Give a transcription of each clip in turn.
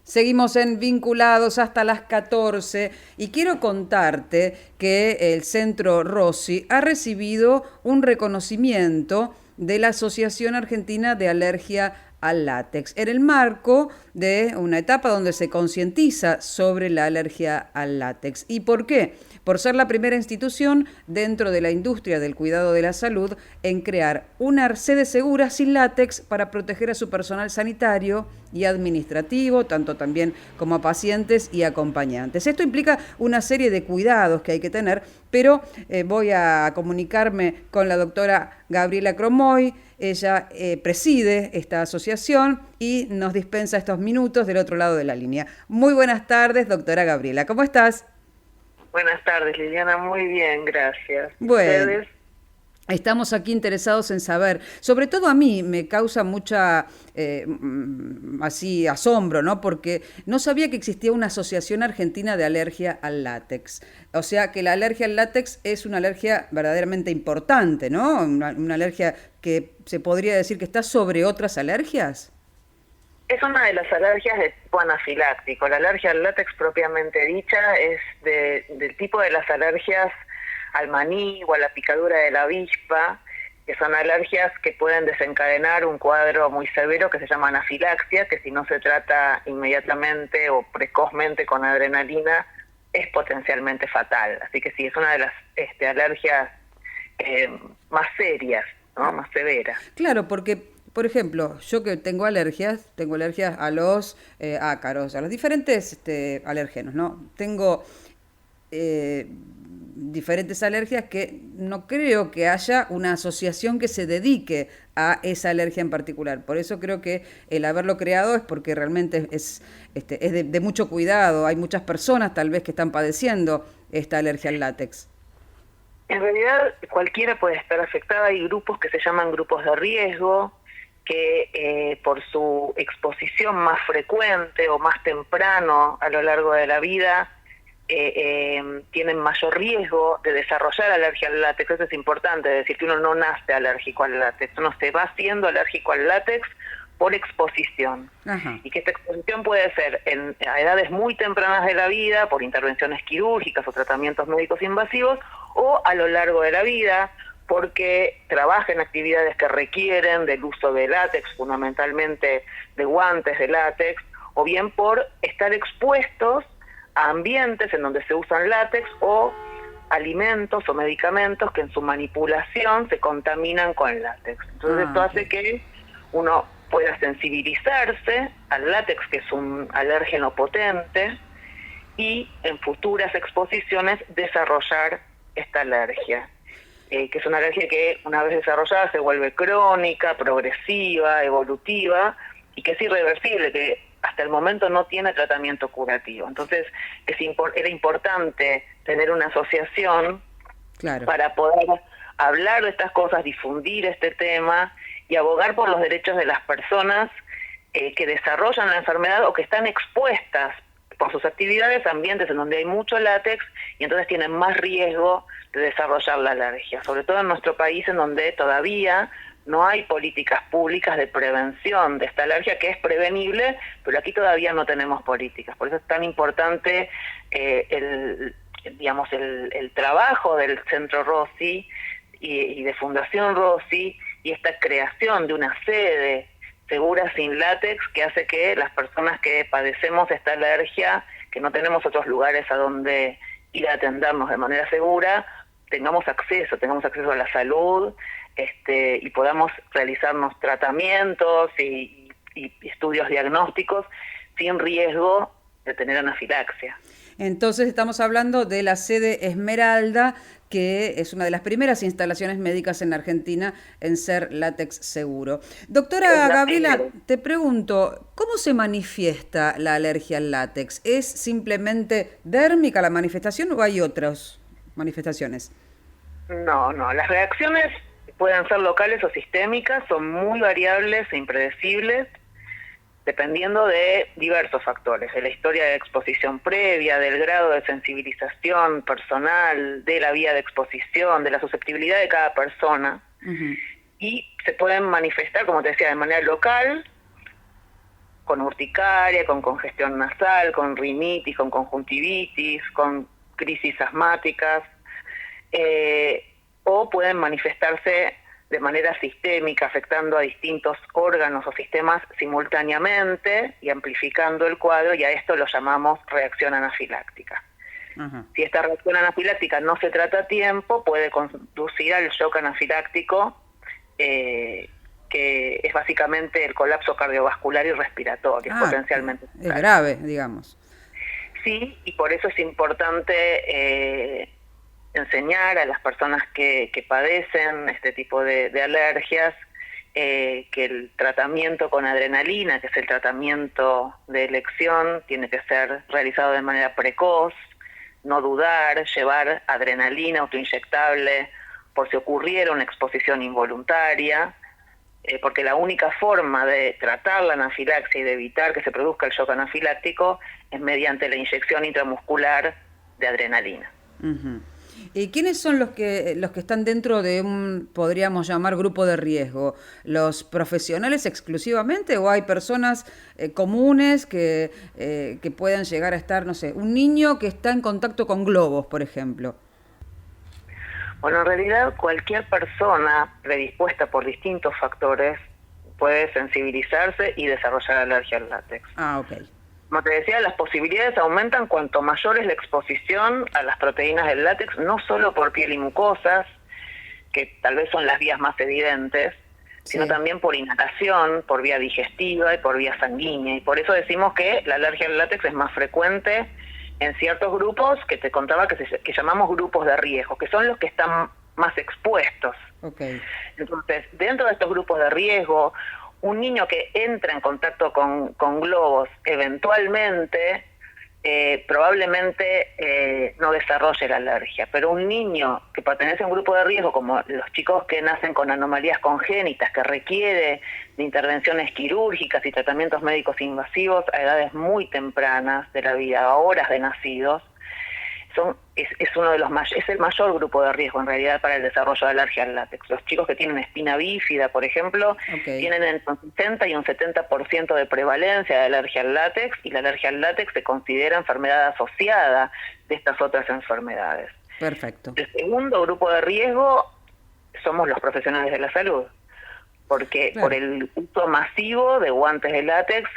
Seguimos en Vinculados hasta las 14 y quiero contarte que el Centro Rossi ha recibido un reconocimiento de la Asociación Argentina de Alergia al Látex, en el marco de una etapa donde se concientiza sobre la alergia al látex. ¿Y por qué? Por ser la primera institución dentro de la industria del cuidado de la salud en crear una sede segura sin látex para proteger a su personal sanitario y administrativo, tanto también como a pacientes y acompañantes. Esto implica una serie de cuidados que hay que tener, pero voy a comunicarme con la doctora Gabriela Cromoy. Ella preside esta asociación y nos dispensa estos minutos del otro lado de la línea. Muy buenas tardes, doctora Gabriela. ¿Cómo estás? Buenas tardes, Liliana. Muy bien, gracias. ¿Y Bueno, ustedes? estamos aquí interesados en saber, sobre todo a mí me causa mucha así asombro, ¿no? Porque no sabía que existía una asociación argentina de alergia al látex. O sea que la alergia al látex es una alergia verdaderamente importante, ¿no? Una alergia que se podría decir que está sobre otras alergias. Es una de las alergias de tipo anafiláctico. La alergia al látex propiamente dicha es del tipo de las alergias al maní o a la picadura de la avispa, que son alergias que pueden desencadenar un cuadro muy severo que se llama anafilaxia, que si no se trata inmediatamente o precozmente con adrenalina, es potencialmente fatal. Así que sí, es una de las alergias más serias, ¿no? Más severas. Claro, porque, por ejemplo, yo que tengo alergias a los ácaros, a los diferentes alérgenos, ¿no? Tengo diferentes alergias que no creo que haya una asociación que se dedique a esa alergia en particular. Por eso creo que el haberlo creado es porque realmente es de mucho cuidado. Hay muchas personas tal vez que están padeciendo esta alergia al látex. En realidad cualquiera puede estar afectada. Hay grupos que se llaman grupos de riesgo, que por su exposición más frecuente o más temprano a lo largo de la vida tienen mayor riesgo de desarrollar alergia al látex. Eso es importante, es decir, que uno no nace alérgico al látex, uno se va haciendo alérgico al látex por exposición. Ajá. Y que esta exposición puede ser a edades muy tempranas de la vida, por intervenciones quirúrgicas o tratamientos médicos invasivos, o a lo largo de la vida, porque trabaja en actividades que requieren del uso de látex, fundamentalmente de guantes de látex, o bien por estar expuestos a ambientes en donde se usan látex o alimentos o medicamentos que en su manipulación se contaminan con látex. Entonces esto hace Ok. que uno pueda sensibilizarse al látex, que es un alérgeno potente, y en futuras exposiciones desarrollar esta alergia, que es una alergia que una vez desarrollada se vuelve crónica, progresiva, evolutiva, y que es irreversible, que hasta el momento no tiene tratamiento curativo. Entonces era importante tener una asociación Claro. para poder hablar de estas cosas, difundir este tema y abogar por los derechos de las personas que desarrollan la enfermedad o que están expuestas por sus actividades a ambientes en donde hay mucho látex y entonces tienen más riesgo de desarrollar la alergia, sobre todo en nuestro país, en donde todavía no hay políticas públicas de prevención de esta alergia, que es prevenible, pero aquí todavía no tenemos políticas. Por eso es tan importante el trabajo del Centro Rossi y de Fundación Rossi, y esta creación de una sede segura sin látex, que hace que las personas que padecemos esta alergia, que no tenemos otros lugares a donde ir a atendernos de manera segura, tengamos acceso a la salud, y podamos realizarnos tratamientos y estudios diagnósticos sin riesgo de tener anafilaxia. Entonces estamos hablando de la sede Esmeralda, que es una de las primeras instalaciones médicas en Argentina en ser látex seguro. Es Doctora la Gabriela, primera. te pregunto, ¿cómo se manifiesta la alergia al látex? ¿Es simplemente dérmica la manifestación o hay otras manifestaciones? No, las reacciones pueden ser locales o sistémicas, son muy variables e impredecibles, dependiendo de diversos factores, de la historia de exposición previa, del grado de sensibilización personal, de la vía de exposición, de la susceptibilidad de cada persona, Ujú. y se pueden manifestar, como te decía, de manera local, con urticaria, con congestión nasal, con rinitis, con conjuntivitis, con crisis asmáticas, o pueden manifestarse de manera sistémica, afectando a distintos órganos o sistemas simultáneamente y amplificando el cuadro, y a esto lo llamamos reacción anafiláctica. Ajá. Si esta reacción anafiláctica no se trata a tiempo, puede conducir al shock anafiláctico, que es básicamente el colapso cardiovascular y respiratorio, potencialmente. Es grave, digamos. Sí, y por eso es importante enseñar a las personas que padecen este tipo de alergias que el tratamiento con adrenalina, que es el tratamiento de elección, tiene que ser realizado de manera precoz, no dudar, llevar adrenalina autoinyectable por si ocurriera una exposición involuntaria, porque la única forma de tratar la anafilaxia y de evitar que se produzca el shock anafiláctico es mediante la inyección intramuscular de adrenalina. Uh-huh. ¿Y quiénes son los que están dentro de un, podríamos llamar, grupo de riesgo? ¿Los profesionales exclusivamente o hay personas comunes que puedan llegar a estar, no sé, un niño que está en contacto con globos, por ejemplo? Bueno, en realidad cualquier persona predispuesta por distintos factores puede sensibilizarse y desarrollar alergia al látex. Ah, ok. Como te decía, las posibilidades aumentan cuanto mayor es la exposición a las proteínas del látex, no solo por piel y mucosas, que tal vez son las vías más evidentes, sino también por inhalación, por vía digestiva y por vía sanguínea. Y por eso decimos que la alergia al látex es más frecuente en ciertos grupos que te contaba que llamamos grupos de riesgo, que son los que están más expuestos. Okay. Entonces, dentro de estos grupos de riesgo, un niño que entra en contacto con globos eventualmente, probablemente no desarrolle la alergia, pero un niño que pertenece a un grupo de riesgo, como los chicos que nacen con anomalías congénitas, que requiere de intervenciones quirúrgicas y tratamientos médicos invasivos a edades muy tempranas de la vida, a horas de nacidos, es uno de los es el mayor grupo de riesgo en realidad para el desarrollo de alergia al látex. Los chicos que tienen espina bífida, por ejemplo, tienen entre un 60 y un 70% de prevalencia de alergia al látex, y la alergia al látex se considera enfermedad asociada de estas otras enfermedades. Perfecto. El segundo grupo de riesgo somos los profesionales de la salud, porque por el uso masivo de guantes de látex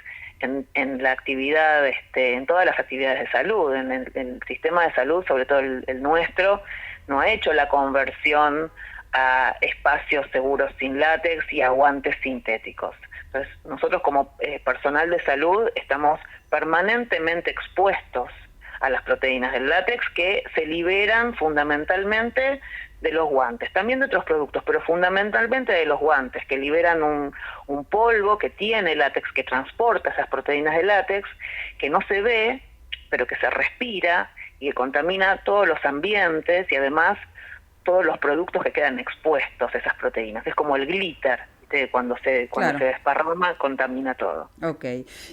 en la actividad, en todas las actividades de salud, en el sistema de salud, sobre todo el nuestro, no ha hecho la conversión a espacios seguros sin látex y a guantes sintéticos. Entonces, nosotros como personal de salud estamos permanentemente expuestos a las proteínas del látex que se liberan fundamentalmente de los guantes, también de otros productos, pero fundamentalmente de los guantes, que liberan un polvo que tiene látex, que transporta esas proteínas de látex, que no se ve, pero que se respira y que contamina todos los ambientes y además todos los productos que quedan expuestos a esas proteínas. Es como el glitter, ¿viste? Cuando se desparrama, contamina todo. Ok.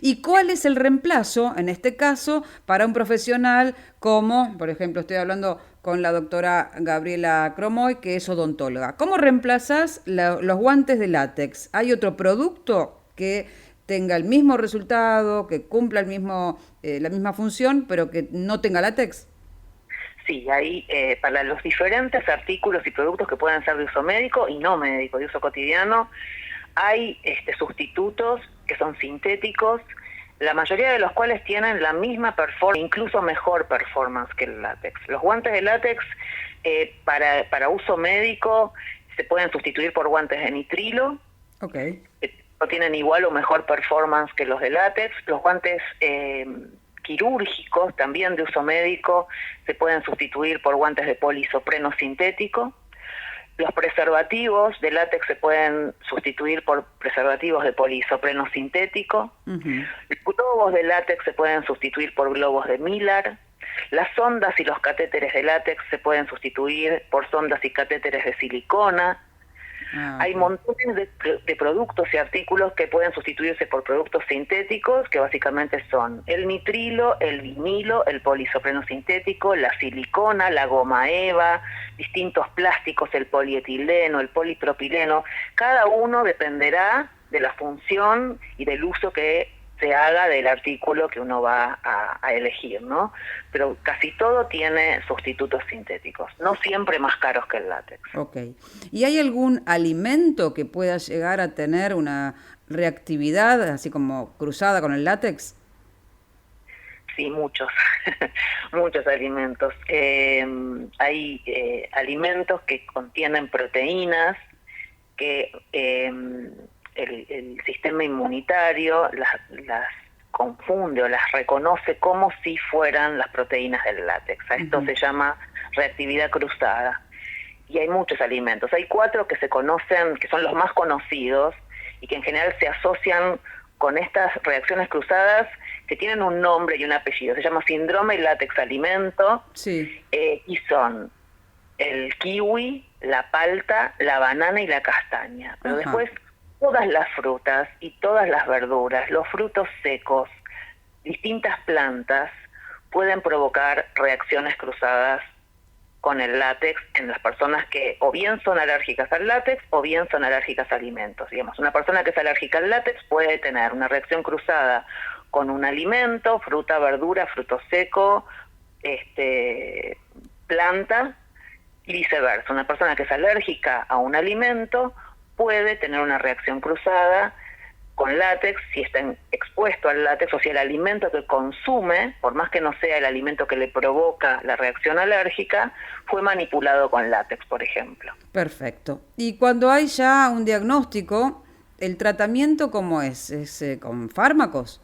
¿Y cuál es el reemplazo, en este caso, para un profesional como, por ejemplo, estoy hablando con la doctora Gabriela Cromoy, que es odontóloga? ¿Cómo reemplazas los guantes de látex? ¿Hay otro producto que tenga el mismo resultado, que cumpla la misma función, pero que no tenga látex? Sí, hay para los diferentes artículos y productos que pueden ser de uso médico y no médico, de uso cotidiano, hay sustitutos que son sintéticos, la mayoría de los cuales tienen la misma performance, incluso mejor performance que el látex. Los guantes de látex para uso médico se pueden sustituir por guantes de nitrilo, que no tienen igual o mejor performance que los de látex. Los guantes quirúrgicos, también de uso médico, se pueden sustituir por guantes de polisopreno sintético. Los preservativos de látex se pueden sustituir por preservativos de polisopreno sintético. Uh-huh. Los globos de látex se pueden sustituir por globos de Millar. Las sondas y los catéteres de látex se pueden sustituir por sondas y catéteres de silicona. Hay montones de productos y artículos que pueden sustituirse por productos sintéticos, que básicamente son el nitrilo, el vinilo, el polisopreno sintético, la silicona, la goma eva, distintos plásticos, el polietileno, el polipropileno. Cada uno dependerá de la función y del uso que se haga del artículo que uno va a elegir, ¿no? Pero casi todo tiene sustitutos sintéticos, no siempre más caros que el látex. Ok. ¿Y hay algún alimento que pueda llegar a tener una reactividad, así como cruzada con el látex? Sí, muchos, muchos alimentos. Hay alimentos que contienen proteínas que el sistema inmunitario las confunde o las reconoce como si fueran las proteínas del látex. A esto se llama reactividad cruzada. Y hay muchos alimentos. Hay 4 que se conocen, que son los más conocidos y que en general se asocian con estas reacciones cruzadas que tienen un nombre y un apellido. Se llama síndrome látex alimento. Sí. Y son el kiwi, la palta, la banana y la castaña. Pero después todas las frutas y todas las verduras, los frutos secos, distintas plantas pueden provocar reacciones cruzadas con el látex en las personas que o bien son alérgicas al látex o bien son alérgicas a alimentos. Digamos, una persona que es alérgica al látex puede tener una reacción cruzada con un alimento, fruta, verdura, fruto seco, planta, y viceversa. Una persona que es alérgica a un alimento puede tener una reacción cruzada con látex si está expuesto al látex o si el alimento que consume, por más que no sea el alimento que le provoca la reacción alérgica, fue manipulado con látex, por ejemplo. Perfecto. Y cuando hay ya un diagnóstico, ¿el tratamiento cómo es? ¿Es con fármacos?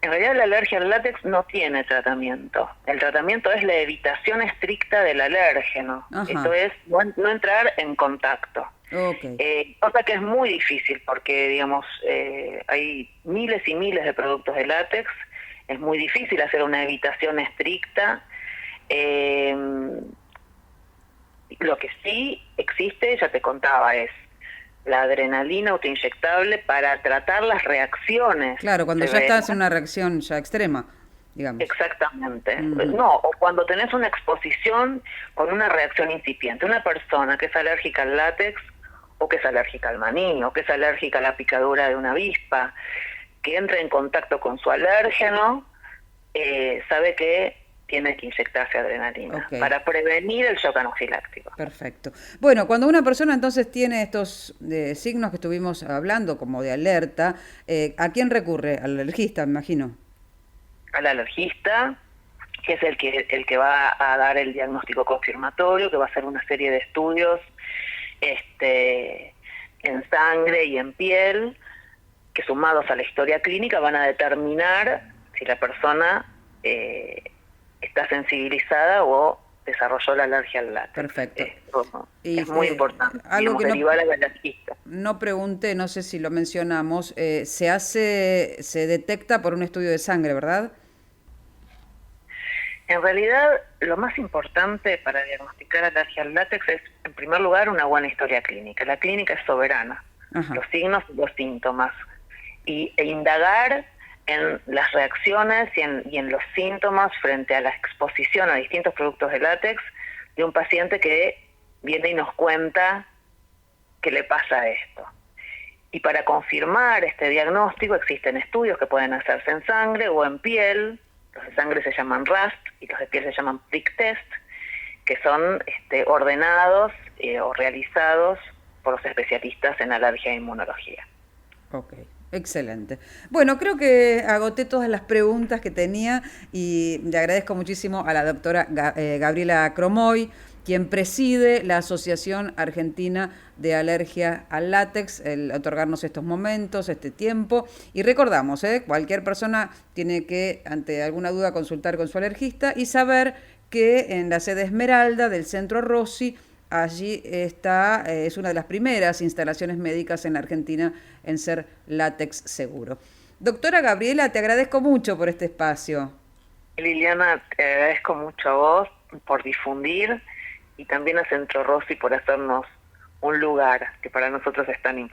En realidad la alergia al látex no tiene tratamiento. El tratamiento es la evitación estricta del alérgeno. Esto es no entrar en contacto. Okay. Cosa que es muy difícil porque, digamos, hay miles y miles de productos de látex. Es muy difícil hacer una evitación estricta. Lo que sí existe, ya te contaba, es la adrenalina autoinyectable para tratar las reacciones. Claro, cuando ya estás en una reacción ya extrema, digamos. Exactamente. No, o cuando tenés una exposición con una reacción incipiente. Una persona que es alérgica al látex, o que es alérgica al maní, o que es alérgica a la picadura de una avispa, que entra en contacto con su alérgeno, sabe que tiene que inyectarse adrenalina para prevenir el shock anafiláctico. Perfecto. Bueno, cuando una persona entonces tiene estos signos que estuvimos hablando, como de alerta, ¿a quién recurre? Al alergista, me imagino. Al alergista, que es el que va a dar el diagnóstico confirmatorio, que va a hacer una serie de estudios en sangre y en piel, que sumados a la historia clínica van a determinar si la persona está sensibilizada o desarrolló la alergia al látex. Perfecto. Es muy importante. Algo que derivar al alergista. No pregunté, no sé si lo mencionamos, se detecta por un estudio de sangre, ¿verdad? En realidad, lo más importante para diagnosticar alergia al látex es, en primer lugar, una buena historia clínica. La clínica es soberana. Los signos y los síntomas. E indagar en las reacciones y en los síntomas frente a la exposición a distintos productos de látex de un paciente que viene y nos cuenta que le pasa esto. Y para confirmar este diagnóstico existen estudios que pueden hacerse en sangre o en piel. Los de sangre se llaman RAST y los de piel se llaman prick test, que son ordenados o realizados por los especialistas en alergia e inmunología. Ok, excelente. Bueno, creo que agoté todas las preguntas que tenía y le agradezco muchísimo a la doctora Gabriela Cromoy, quien preside la Asociación Argentina de Alergia al Látex, el otorgarnos estos momentos, este tiempo. Y recordamos, cualquier persona tiene que, ante alguna duda, consultar con su alergista y saber que en la sede Esmeralda del Centro Rossi, allí está, es una de las primeras instalaciones médicas en la Argentina en ser látex seguro. Doctora Gabriela, te agradezco mucho por este espacio. Liliana, te agradezco mucho a vos por difundir y también a Centro Rossi por hacernos un lugar que para nosotros es tan importante.